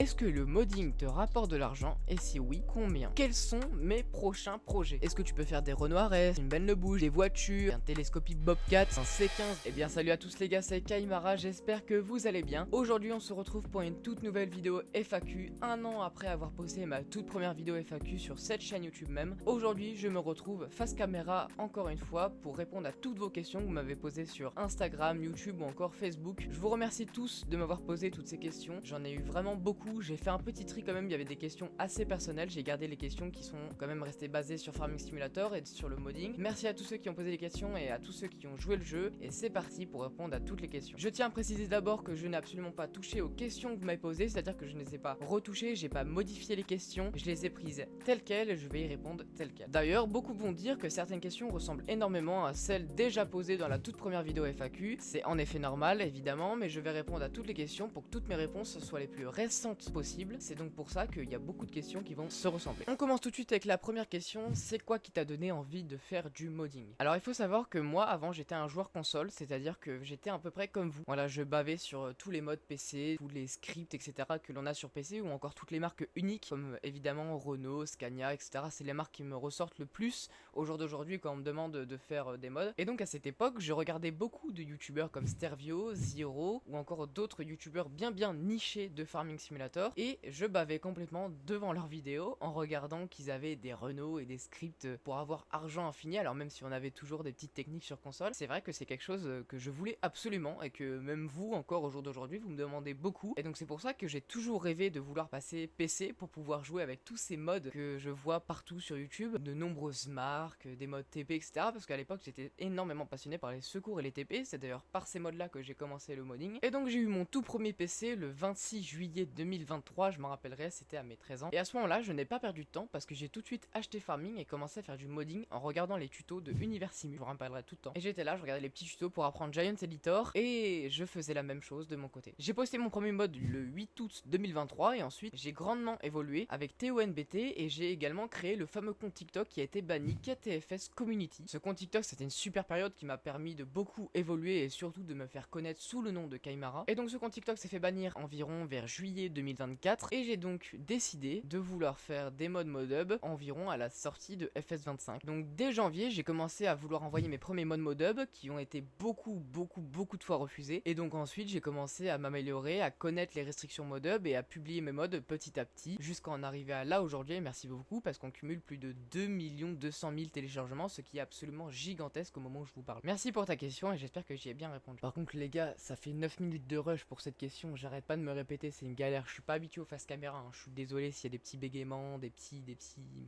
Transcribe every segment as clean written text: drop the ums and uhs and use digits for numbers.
Est-ce que le modding te rapporte de l'argent et si oui, combien? Quels sont mes prochains projets? Est-ce que tu peux faire des Renoir S, une benne le bouge, des voitures, un télescopique Bobcat, un C15? Eh bien salut à tous les gars, c'est Kaimara, j'espère que vous allez bien. Aujourd'hui on se retrouve pour une toute nouvelle vidéo FAQ, un an après avoir posté ma toute première vidéo FAQ sur cette chaîne YouTube même. Aujourd'hui je me retrouve face caméra encore une fois pour répondre à toutes vos questions que vous m'avez posées sur Instagram, YouTube ou encore Facebook. Je vous remercie tous de m'avoir posé toutes ces questions, j'en ai eu vraiment beaucoup. J'ai fait un petit tri quand même, il y avait des questions assez personnelles, j'ai gardé les questions qui sont quand même restées basées sur Farming Simulator et sur le modding. Merci à tous ceux qui ont posé les questions et à tous ceux qui ont joué le jeu, et c'est parti pour répondre à toutes les questions. Je tiens à préciser d'abord que je n'ai absolument pas touché aux questions que vous m'avez posées, c'est-à-dire que je ne les ai pas retouchées, j'ai pas modifié les questions, je les ai prises telles quelles et je vais y répondre telles quelles. D'ailleurs, beaucoup vont dire que certaines questions ressemblent énormément à celles déjà posées dans la toute première vidéo FAQ, c'est en effet normal évidemment, mais je vais répondre à toutes les questions pour que toutes mes réponses soient les plus récentes possible. C'est donc pour ça qu'il y a beaucoup de questions qui vont se ressembler. On commence tout de suite avec la première question, c'est quoi qui t'a donné envie de faire du modding? Alors il faut savoir que moi avant j'étais un joueur console, c'est-à-dire que j'étais à peu près comme vous. Voilà, je bavais sur tous les modes PC, tous les scripts etc que l'on a sur PC, ou encore toutes les marques uniques comme évidemment Renault, Scania etc. C'est les marques qui me ressortent le plus au jour d'aujourd'hui quand on me demande de faire des mods. Et donc à cette époque je regardais beaucoup de youtubeurs comme Stervio, Zero ou encore d'autres youtubeurs bien nichés de Farming Simulator, et je bavais complètement devant leurs vidéos en regardant qu'ils avaient des Renault et des scripts pour avoir argent infini. Alors même si on avait toujours des petites techniques sur console, c'est vrai que c'est quelque chose que je voulais absolument et que même vous encore au jour d'aujourd'hui vous me demandez beaucoup, et donc c'est pour ça que j'ai toujours rêvé de vouloir passer PC pour pouvoir jouer avec tous ces mods que je vois partout sur YouTube, de nombreuses marques, des mods TP etc, parce qu'à l'époque j'étais énormément passionné par les secours et les TP, c'est d'ailleurs par ces mods là que j'ai commencé le modding. Et donc j'ai eu mon tout premier PC le 26 juillet 2023, je m'en rappellerai, c'était à mes 13 ans. Et à ce moment-là, je n'ai pas perdu de temps parce que j'ai tout de suite acheté Farming et commencé à faire du modding en regardant les tutos de Universimu. Je vous rappellerai tout le temps. Et j'étais là, je regardais les petits tutos pour apprendre Giant Editor et je faisais la même chose de mon côté. J'ai posté mon premier mod le 8 août 2023 et ensuite j'ai grandement évolué avec TONBT et j'ai également créé le fameux compte TikTok qui a été banni, KTFS Community. Ce compte TikTok, c'était une super période qui m'a permis de beaucoup évoluer et surtout de me faire connaître sous le nom de Kaimara. Et donc ce compte TikTok s'est fait bannir environ vers juillet 2024 et j'ai donc décidé de vouloir faire des mods modhub environ à la sortie de FS25. Donc dès janvier j'ai commencé à vouloir envoyer mes premiers mods modhub qui ont été beaucoup de fois refusés, et donc ensuite j'ai commencé à m'améliorer, à connaître les restrictions modhub et à publier mes mods petit à petit jusqu'à en arriver à là aujourd'hui, et merci beaucoup parce qu'on cumule plus de 2 200 000 téléchargements, ce qui est absolument gigantesque au moment où je vous parle. Merci pour ta question et j'espère que j'y ai bien répondu. Par contre les gars, ça fait 9 minutes de rush pour cette question, j'arrête pas de me répéter, c'est une galère, je suis pas habitué aux face caméra, hein. Je suis désolé s'il y a des petits bégaiements, des petits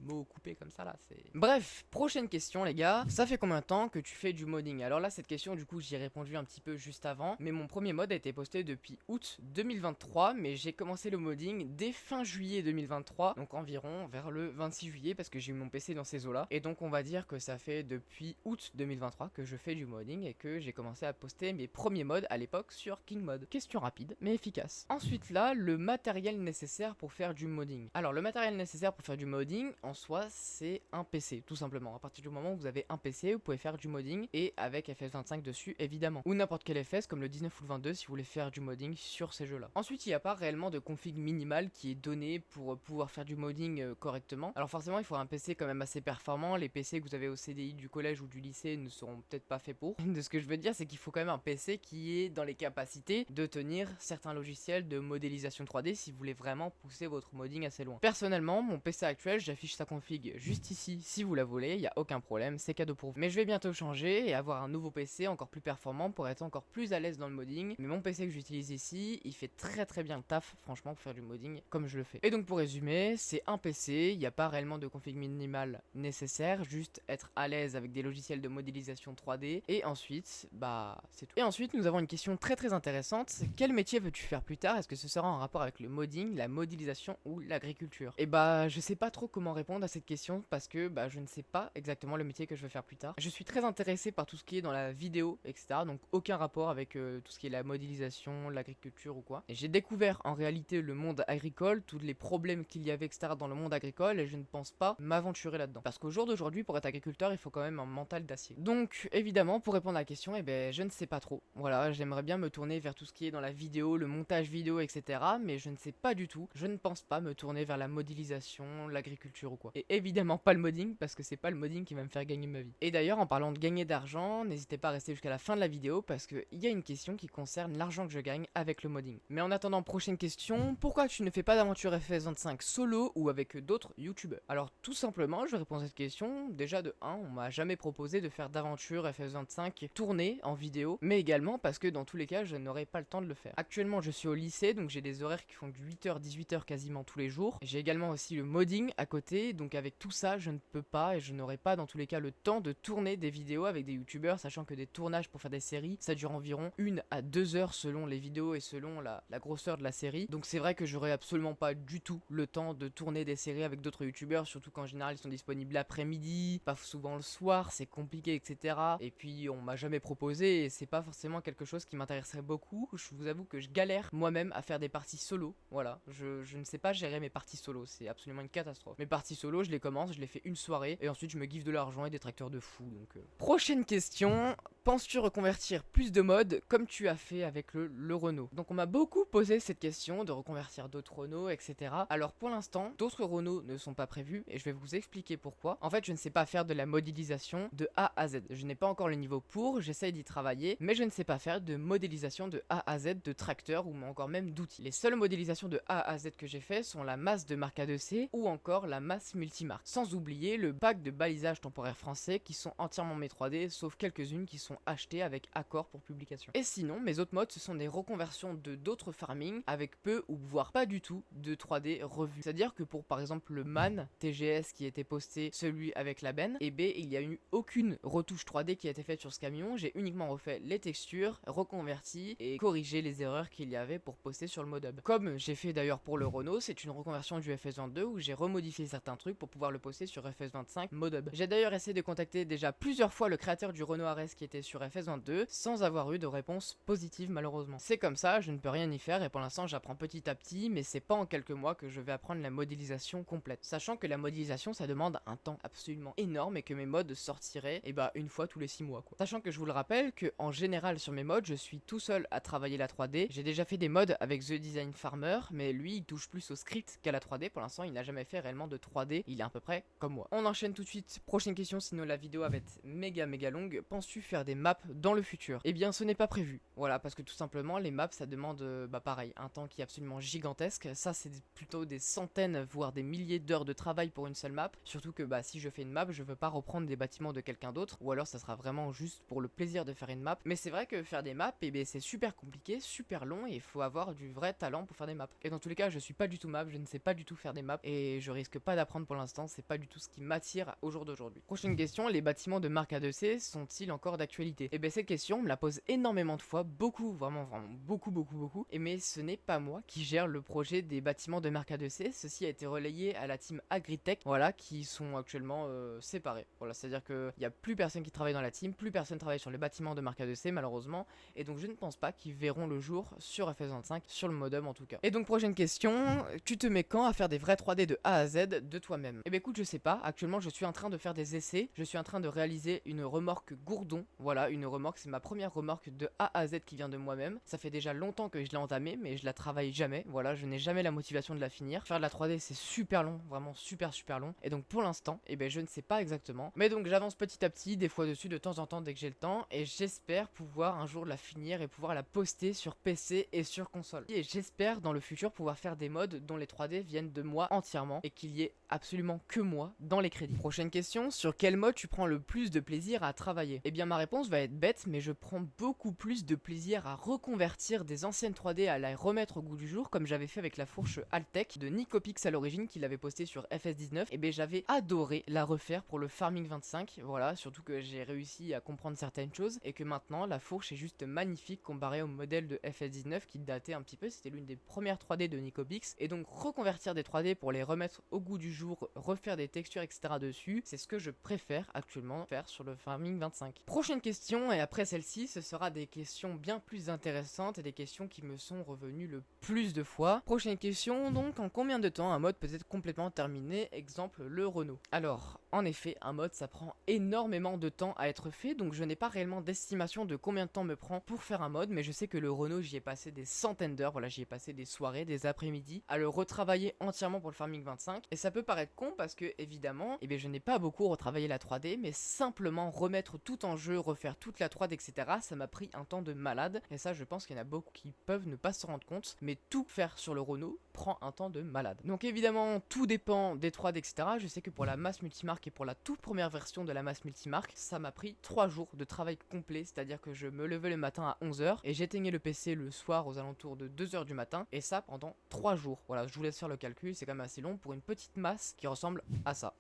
mots coupés comme ça là, c'est... Bref, prochaine question les gars, ça fait combien de temps que tu fais du modding? Alors là cette question du coup j'y ai répondu un petit peu juste avant, mais mon premier mod a été posté depuis août 2023, mais j'ai commencé le modding dès fin juillet 2023, donc environ vers le 26 juillet parce que j'ai eu mon PC dans ces eaux là, et donc on va dire que ça fait depuis août 2023 que je fais du modding et que j'ai commencé à poster mes premiers mods à l'époque sur KingMod. Question rapide mais efficace. Ensuite là, le matériel nécessaire pour faire du modding. Alors le matériel nécessaire pour faire du modding en soi c'est un PC tout simplement. À partir du moment où vous avez un PC vous pouvez faire du modding, et avec FS25 dessus évidemment, ou n'importe quel FS comme le 19 ou le 22 si vous voulez faire du modding sur ces jeux là. Ensuite il n'y a pas réellement de config minimale qui est donnée pour pouvoir faire du modding correctement. Alors forcément il faut un PC quand même assez performant, les PC que vous avez au CDI du collège ou du lycée ne seront peut-être pas faits pour. De ce que je veux dire c'est qu'il faut quand même un PC qui est dans les capacités de tenir certains logiciels de modélisation 3D si vous voulez vraiment pousser votre modding assez loin. Personnellement, mon PC actuel, j'affiche sa config juste ici si vous la voulez, il n'y a aucun problème, c'est cadeau pour vous. Mais je vais bientôt changer et avoir un nouveau PC encore plus performant pour être encore plus à l'aise dans le modding. Mais mon PC que j'utilise ici, il fait très bien le taf, franchement, pour faire du modding comme je le fais. Et donc pour résumer, c'est un PC, il n'y a pas réellement de config minimale nécessaire, juste être à l'aise avec des logiciels de modélisation 3D, et ensuite, bah, c'est tout. Et ensuite, nous avons une question très intéressante. Quel métier veux-tu faire plus tard? Est-ce que ce sera en rapport avec le modding, la modélisation ou l'agriculture? Et bah, je sais pas trop comment répondre à cette question parce que bah, je ne sais pas exactement le métier que je veux faire plus tard. Je suis très intéressé par tout ce qui est dans la vidéo, etc. Donc aucun rapport avec tout ce qui est la modélisation, l'agriculture ou quoi. Et j'ai découvert en réalité le monde agricole, tous les problèmes qu'il y avait, etc. dans le monde agricole, et je ne pense pas m'aventurer là-dedans. Parce qu'au jour d'aujourd'hui, pour être agriculteur, il faut quand même un mental d'acier. Donc évidemment, pour répondre à la question, je ne sais pas trop. Voilà, j'aimerais bien me tourner vers tout ce qui est dans la vidéo, le montage vidéo, etc. Mais je ne sais pas du tout. Je ne pense pas me tourner vers la modélisation, l'agriculture ou quoi. Et évidemment pas le modding, parce que c'est pas le modding qui va me faire gagner ma vie. Et d'ailleurs, en parlant de gagner d'argent, n'hésitez pas à rester jusqu'à la fin de la vidéo, parce qu'il y a une question qui concerne l'argent que je gagne avec le modding. Mais en attendant, prochaine question, pourquoi tu ne fais pas d'aventure FS25 solo ou avec d'autres youtubeurs? Alors tout simplement, je vais répondre à cette question. Déjà de 1, on m'a jamais proposé de faire d'aventure FS25 tournée en vidéo, mais également parce que dans tous les cas, je n'aurai pas le temps de le faire. Actuellement, je suis au lycée, donc j'ai des horaires qui font du 8h-18h quasiment tous les jours. J'ai également aussi le modding à côté, donc avec tout ça, je ne peux pas et je n'aurai pas dans tous les cas le temps de tourner des vidéos avec des youtubeurs, sachant que des tournages pour faire des séries, ça dure environ 1 à 2 heures selon les vidéos et selon la grosseur de la série. Donc c'est vrai que j'aurai absolument pas du tout le temps de tourner des séries avec d'autres youtubeurs, surtout qu'en général ils sont disponibles l'après-midi, pas souvent le soir, c'est compliqué, etc. Et puis on m'a jamais proposé et c'est pas forcément quelque chose qui m'intéresserait beaucoup. Je vous avoue que je galère moi-même à faire des parties solo, voilà, je ne sais pas gérer mes parties solo, c'est absolument une catastrophe. Mes parties solo, je les commence, je les fais une soirée et ensuite je me giffe de l'argent et des tracteurs de fou, donc... Prochaine question, penses-tu reconvertir plus de modes comme tu as fait avec le Renault? Donc on m'a beaucoup posé cette question de reconvertir d'autres Renault, etc. Alors pour l'instant, d'autres Renault ne sont pas prévus et je vais vous expliquer pourquoi. En fait, je ne sais pas faire de la modélisation de A à Z. Je n'ai pas encore le niveau pour, j'essaye d'y travailler, mais je ne sais pas faire de modélisation de A à Z de tracteurs ou encore même d'outils. Les seules modélisations de A à Z que j'ai fait sont la masse de marque A2C ou encore la masse multimarque. Sans oublier le pack de balisage temporaire français qui sont entièrement mes 3D, sauf quelques-unes qui sont achetées avec accord pour publication. Et sinon, mes autres modes, ce sont des reconversions de d'autres farming avec peu ou voire pas du tout de 3D revues. C'est-à-dire que pour par exemple le MAN TGS qui était posté, celui avec la benne, et B, il n'y a eu aucune retouche 3D qui a été faite sur ce camion, j'ai uniquement refait les textures, reconverti et corrigé les erreurs qu'il y avait pour poster sur le modhub. Comme j'ai fait d'ailleurs pour le Renault, c'est une reconversion du FS22 où j'ai remodifié certains trucs pour pouvoir le poster sur FS25 modhub. J'ai d'ailleurs essayé de contacter déjà plusieurs fois le créateur du Renault Ares qui était sur FS22 sans avoir eu de réponse positive malheureusement. C'est comme ça, je ne peux rien y faire et pour l'instant j'apprends petit à petit, mais c'est pas en quelques mois que je vais apprendre la modélisation complète. Sachant que la modélisation ça demande un temps absolument énorme et que mes mods sortiraient une fois tous les 6 mois quoi. Sachant que je vous le rappelle que en général sur mes mods je suis tout seul à travailler la 3D. J'ai déjà fait des mods avec The Design Farmer, mais lui il touche plus au script qu'à la 3D. Pour l'instant il n'a jamais fait réellement de 3D, il est à peu près comme moi. On enchaîne tout de suite, prochaine question sinon la vidéo va être méga longue. Penses-tu faire des maps dans le futur? Eh bien ce n'est pas prévu, voilà, parce que tout simplement les maps ça demande pareil, un temps qui est absolument gigantesque. Ça c'est plutôt des centaines voire des milliers d'heures de travail pour une seule map, surtout que si je fais une map je veux pas reprendre des bâtiments de quelqu'un d'autre, ou alors ça sera vraiment juste pour le plaisir de faire une map. Mais c'est vrai que faire des maps c'est super compliqué, super long et il faut avoir du vrai talent pour faire des maps. Et dans tous les cas je suis pas du tout map, je ne sais pas du tout faire des maps et je risque pas d'apprendre pour l'instant, c'est pas du tout ce qui m'attire au jour d'aujourd'hui. Prochaine question, les bâtiments de marque A2C sont-ils encore d'actualité? Et cette question on me la pose énormément de fois, beaucoup, vraiment beaucoup, et mais ce n'est pas moi qui gère le projet des bâtiments de marque A2C, ceci a été relayé à la team Agritech, voilà, qui sont actuellement séparés. Voilà, c'est-à-dire qu'il n'y a plus personne qui travaille dans la team, plus personne travaille sur les bâtiments de marque A2C malheureusement, et donc je ne pense pas qu'ils verront le jour sur FS25, sur le modem en tout cas. Et donc prochaine question, tu te mets quand à faire des vrais 3D de A à Z de toi-même? Écoute, je sais pas, actuellement je suis en train de faire des essais, je suis en train de réaliser une remorque Gourdon, voilà, une remorque, c'est ma première remorque de A à Z qui vient de moi-même. Ça fait déjà longtemps que je l'ai entamée, mais je la travaille jamais, voilà, je n'ai jamais la motivation de la finir. Faire de la 3D c'est super long, vraiment super long, et donc pour l'instant, je ne sais pas exactement, mais donc j'avance petit à petit, des fois dessus de temps en temps dès que j'ai le temps, et j'espère pouvoir un jour la finir et pouvoir la poster sur PC et sur console. Et j'espère dans le futur pouvoir faire des mods dont les 3D viennent de moi entièrement, et qu'il y ait absolument que moi dans les crédits. Prochaine question, sur quel mode tu prends le plus de plaisir à travailler? Eh bien ma réponse va être bête, mais je prends beaucoup plus de plaisir à reconvertir des anciennes 3D, à la remettre au goût du jour, comme j'avais fait avec la fourche Altec de Nicopix à l'origine, qu'il avait posté sur FS19, et j'avais adoré la refaire pour le Farming 25, voilà, surtout que j'ai réussi à comprendre certaines choses, et que maintenant la fourche est juste magnifique comparée au modèle de FS19 qui datait un petit peu, c'était l'une des premières 3D de Nicopix, et donc reconvertir des 3D pour les remettre au goût du jour, refaire des textures etc dessus, c'est ce que je préfère actuellement faire sur le Farming 25. Prochaine question question, et après celle-ci, ce sera des questions bien plus intéressantes et des questions qui me sont revenues le plus de fois. Prochaine question, donc, en combien de temps un mode peut être complètement terminé? Exemple, le Renault. Alors, en effet, un mode, ça prend énormément de temps à être fait, donc je n'ai pas réellement d'estimation de combien de temps me prend pour faire un mode, mais je sais que le Renault, j'y ai passé des centaines d'heures, voilà, j'y ai passé des soirées, des après-midi, à le retravailler entièrement pour le Farming 25, et ça peut paraître con parce que, évidemment, eh bien, je n'ai pas beaucoup retravaillé la 3D, mais simplement remettre tout en jeu, refaire toute la 3D, etc., ça m'a pris un temps de malade, et ça, je pense qu'il y en a beaucoup qui peuvent ne pas se rendre compte, mais tout faire sur le Renault prend un temps de malade. Donc évidemment, tout dépend des 3D, etc. Je sais que pour la masse multimarque et pour la toute première version de la masse multimarque, ça m'a pris 3 jours de travail complet, c'est-à-dire que je me levais le matin à 11h et j'éteignais le PC le soir aux alentours de 2h du matin, et ça pendant 3 jours. Voilà, je vous laisse faire le calcul, c'est quand même assez long pour une petite masse qui ressemble à ça.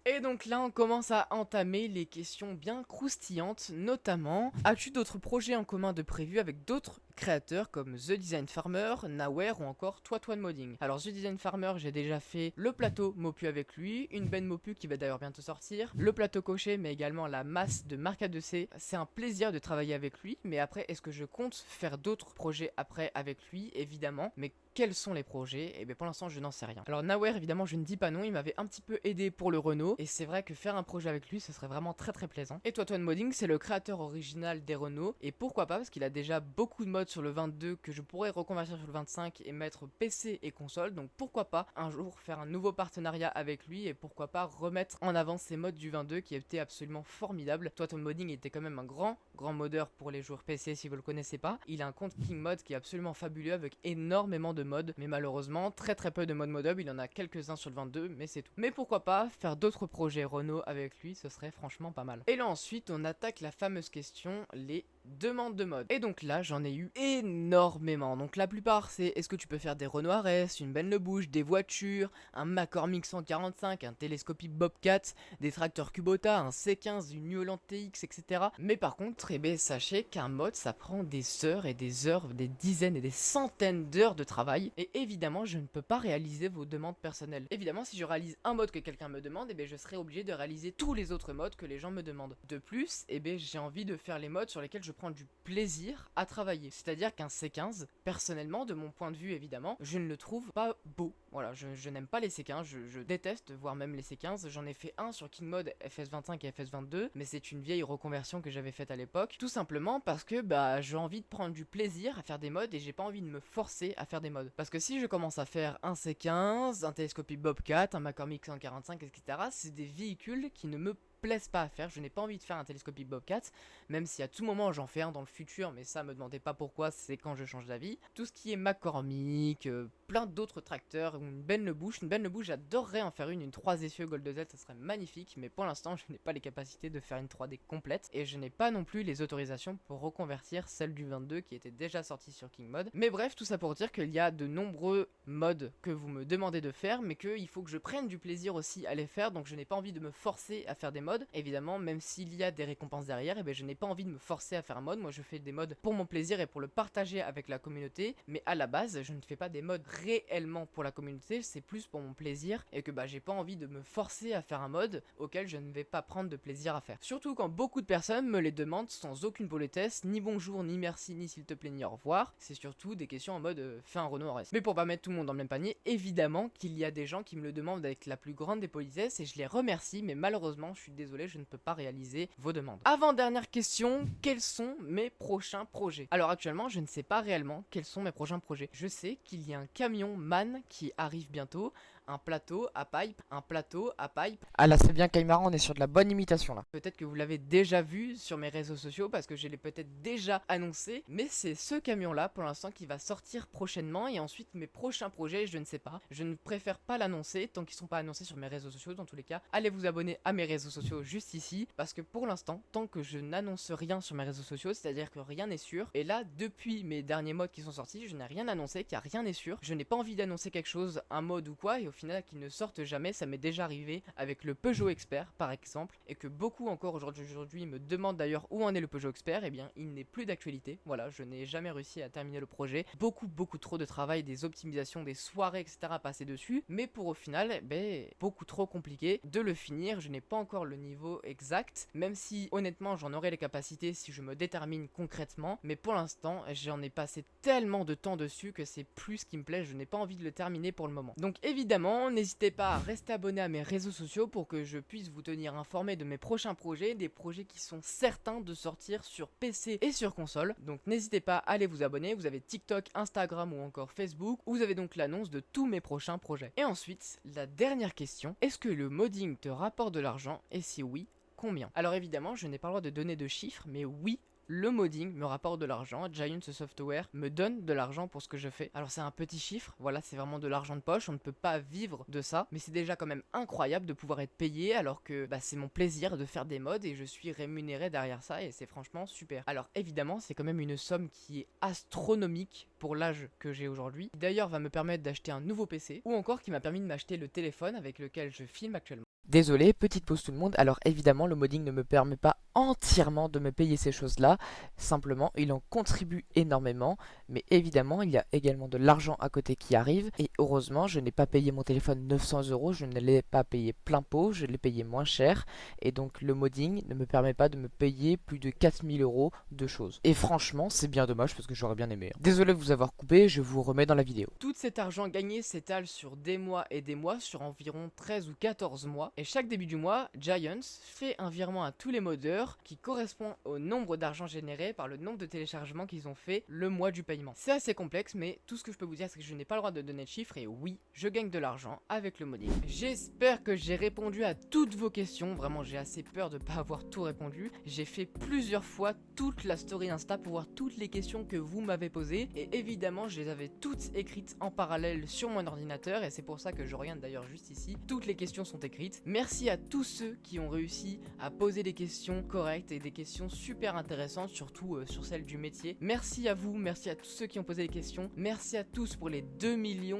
Et donc là, on commence à entamer les questions bien croustillantes, notamment, as-tu d'autres projets en commun de prévu avec d'autres créateurs comme The Design Farmer, Nowhere ou encore Twatwan Modding? Alors The Design Farmer, j'ai déjà fait le plateau Mopu avec lui, une benne Mopu qui va d'ailleurs bientôt sortir, le plateau coché mais également la masse de Marca 2C. C'est un plaisir de travailler avec lui, mais après, est-ce que je compte faire d'autres projets après avec lui? Évidemment, mais quels sont les projets? Et bien pour l'instant je n'en sais rien. Alors Nowhere, évidemment je ne dis pas non, il m'avait un petit peu aidé pour le Renault, et c'est vrai que faire un projet avec lui ce serait vraiment très plaisant. Et Twatwan Modding, c'est le créateur original des Renault, et pourquoi pas, parce qu'il a déjà beaucoup de mods sur le 22 que je pourrais reconvertir sur le 25 et mettre PC et console, donc pourquoi pas un jour faire un nouveau partenariat avec lui, et pourquoi pas remettre en avant ces mods du 22 qui étaient absolument formidables. Twatwan Modding était quand même un grand modeur pour les joueurs PC si vous le connaissez pas. Il a un compte King Mod qui est absolument fabuleux avec énormément de mods, mais malheureusement très peu de mods modable, il en a quelques-uns sur le 22, mais c'est tout. Mais pourquoi pas faire d'autres projets Renault avec lui, ce serait franchement pas mal. Et là ensuite on attaque la fameuse question, les demandes de mode. Et donc là j'en ai eu énormément. Donc la plupart c'est est-ce que tu peux faire des Renault RS, une benne le bouche, des voitures, un McCormick 145, un télescopique Bobcat, des tracteurs Kubota, un C15, une Newland TX, etc. Mais par contre, eh bien, sachez qu'un mode ça prend des heures et des heures, des dizaines et des centaines d'heures de travail, et évidemment je ne peux pas réaliser vos demandes personnelles. Évidemment si je réalise un mode que quelqu'un me demande, eh bien, je serai obligé de réaliser tous les autres modes que les gens me demandent. De plus, eh bien, j'ai envie de faire les modes sur lesquels je prends du plaisir à travailler. C'est-à-dire qu'un C15, personnellement, de mon point de vue évidemment, je ne le trouve pas beau. Voilà, je n'aime pas les C15, je déteste, voire même les C15. J'en ai fait un sur King Mode FS25 et FS22, mais c'est une vieille reconversion que j'avais faite à l'époque, tout simplement parce que bah j'ai envie de prendre du plaisir à faire des modes et j'ai pas envie de me forcer à faire des modes. Parce que si je commence à faire un C15, un télescopique Bobcat, un McCormick 145, etc., c'est des véhicules qui ne me plaisent pas à faire. Je n'ai pas envie de faire un télescopique Bobcat, même si à tout moment j'en fais un dans le futur, mais ça me demandez pas pourquoi, c'est quand je change d'avis. Tout ce qui est McCormick, plein d'autres tracteurs, ou une benne le bouche, j'adorerais en faire une 3 essieux Gold Z, ça serait magnifique, mais pour l'instant je n'ai pas les capacités de faire une 3D complète, et je n'ai pas non plus les autorisations pour reconvertir celle du 22 qui était déjà sortie sur King Mod. Mais bref, tout ça pour dire qu'il y a de nombreux mods que vous me demandez de faire, mais qu'il faut que je prenne du plaisir aussi à les faire, donc je n'ai pas envie de me forcer à faire des mods. Évidemment, même s'il y a des récompenses derrière, et ben je n'ai pas envie de me forcer à faire un mod. Moi je fais des mods pour mon plaisir et pour le partager avec la communauté, mais à la base je ne fais pas des mods réellement pour la communauté, c'est plus pour mon plaisir, et que bah j'ai pas envie de me forcer à faire un mod auquel je ne vais pas prendre de plaisir à faire. Surtout quand beaucoup de personnes me les demandent sans aucune politesse, ni bonjour, ni merci, ni s'il te plaît, ni au revoir. C'est surtout des questions en mode fais un Renault RS. Mais pour pas mettre tout le monde dans le même panier, évidemment qu'il y a des gens qui me le demandent avec la plus grande des politesses, et je les remercie, mais malheureusement je suis désolé, je ne peux pas réaliser vos demandes. Avant-dernière question, quels sont mes prochains projets? Alors actuellement je ne sais pas réellement quels sont mes prochains projets. Je sais qu'il y a un camion MAN qui arrive bientôt, un plateau à pipe, un plateau à pipe. Ah là c'est bien Kaimara, on est sur de la bonne imitation là. Peut-être que vous l'avez déjà vu sur mes réseaux sociaux parce que je l'ai peut-être déjà annoncé, mais c'est ce camion là pour l'instant qui va sortir prochainement, et ensuite mes prochains projets je ne sais pas. Je ne préfère pas l'annoncer tant qu'ils sont pas annoncés sur mes réseaux sociaux. Dans tous les cas, allez vous abonner à mes réseaux sociaux juste ici, parce que pour l'instant, tant que je n'annonce rien sur mes réseaux sociaux, c'est-à-dire que rien n'est sûr, et là depuis mes derniers mods qui sont sortis, je n'ai rien annoncé car rien n'est sûr. Je n'ai pas envie d'annoncer quelque chose, un mode ou quoi, et au final qu'il ne sorte jamais. Ça m'est déjà arrivé avec le Peugeot Expert par exemple, et que beaucoup encore aujourd'hui me demandent d'ailleurs où en est le Peugeot Expert. Et bien il n'est plus d'actualité, voilà, je n'ai jamais réussi à terminer le projet, beaucoup trop de travail, des optimisations, des soirées etc à passer dessus, mais pour au final, beaucoup trop compliqué de le finir. Je n'ai pas encore le niveau exact, même si honnêtement j'en aurai les capacités si je me détermine concrètement, mais pour l'instant j'en ai passé tellement de temps dessus que c'est plus ce qui me plaît, je n'ai pas envie de le terminer pour le moment. Donc évidemment, n'hésitez pas à rester abonné à mes réseaux sociaux pour que je puisse vous tenir informé de mes prochains projets, des projets qui sont certains de sortir sur PC et sur console. Donc n'hésitez pas à aller vous abonner, vous avez TikTok, Instagram ou encore Facebook, où vous avez donc l'annonce de tous mes prochains projets. Et ensuite, la dernière question, est-ce que le modding te rapporte de l'argent, et si oui, combien? Alors évidemment, je n'ai pas le droit de donner de chiffres, mais oui, le modding me rapporte de l'argent, Giant Software me donne de l'argent pour ce que je fais. Alors c'est un petit chiffre, voilà, c'est vraiment de l'argent de poche, on ne peut pas vivre de ça, mais c'est déjà quand même incroyable de pouvoir être payé alors que c'est mon plaisir de faire des mods et je suis rémunéré derrière ça et c'est franchement super. Alors évidemment, c'est quand même une somme qui est astronomique pour l'âge que j'ai aujourd'hui, qui d'ailleurs va me permettre d'acheter un nouveau PC, ou encore qui m'a permis de m'acheter le téléphone avec lequel je filme actuellement. Désolé, petite pause tout le monde. Alors évidemment, le modding ne me permet pas entièrement de me payer ces choses-là. Simplement, il en contribue énormément. Mais évidemment, il y a également de l'argent à côté qui arrive. Et heureusement, je n'ai pas payé mon téléphone 900 €. Je ne l'ai pas payé plein pot. Je l'ai payé moins cher. Et donc, le modding ne me permet pas de me payer plus de 4000 € de choses. Et franchement, c'est bien dommage parce que j'aurais bien aimé. Désolé de vous avoir coupé, je vous remets dans la vidéo. Tout cet argent gagné s'étale sur des mois et des mois, sur environ 13 ou 14 mois. Et chaque début du mois, Giants fait un virement à tous les modeurs qui correspond au nombre d'argent généré par le nombre de téléchargements qu'ils ont fait le mois du paiement. C'est assez complexe, mais tout ce que je peux vous dire, c'est que je n'ai pas le droit de donner de chiffres et oui, je gagne de l'argent avec le modding. J'espère que j'ai répondu à toutes vos questions. Vraiment, j'ai assez peur de ne pas avoir tout répondu. J'ai fait plusieurs fois toute la story Insta pour voir toutes les questions que vous m'avez posées et évidemment, je les avais toutes écrites en parallèle sur mon ordinateur et c'est pour ça que je regarde d'ailleurs juste ici. Toutes les questions sont écrites. Merci à tous ceux qui ont réussi à poser des questions correctes et des questions super intéressantes, surtout sur celle du métier. Merci à vous, merci à tous ceux qui ont posé des questions. Merci à tous pour les 2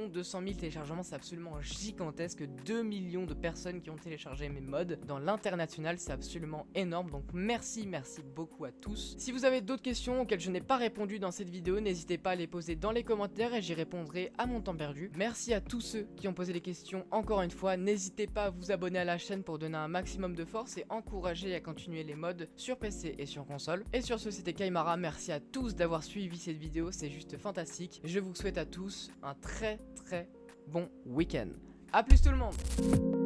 200 000 téléchargements, c'est absolument gigantesque. 2 millions de personnes qui ont téléchargé mes mods dans l'international, c'est absolument énorme. Donc merci beaucoup à tous. Si vous avez d'autres questions auxquelles je n'ai pas répondu dans cette vidéo, n'hésitez pas à les poser dans les commentaires et j'y répondrai à mon temps perdu. Merci à tous ceux qui ont posé des questions encore une fois. N'hésitez pas à vous abonner à la chaîne pour donner un maximum de force et encourager à continuer les mods sur PC et sur console. Et sur ce, c'était Kaimara, merci à tous d'avoir suivi cette vidéo, c'est juste fantastique. Je vous souhaite à tous un très bon week-end. A plus tout le monde.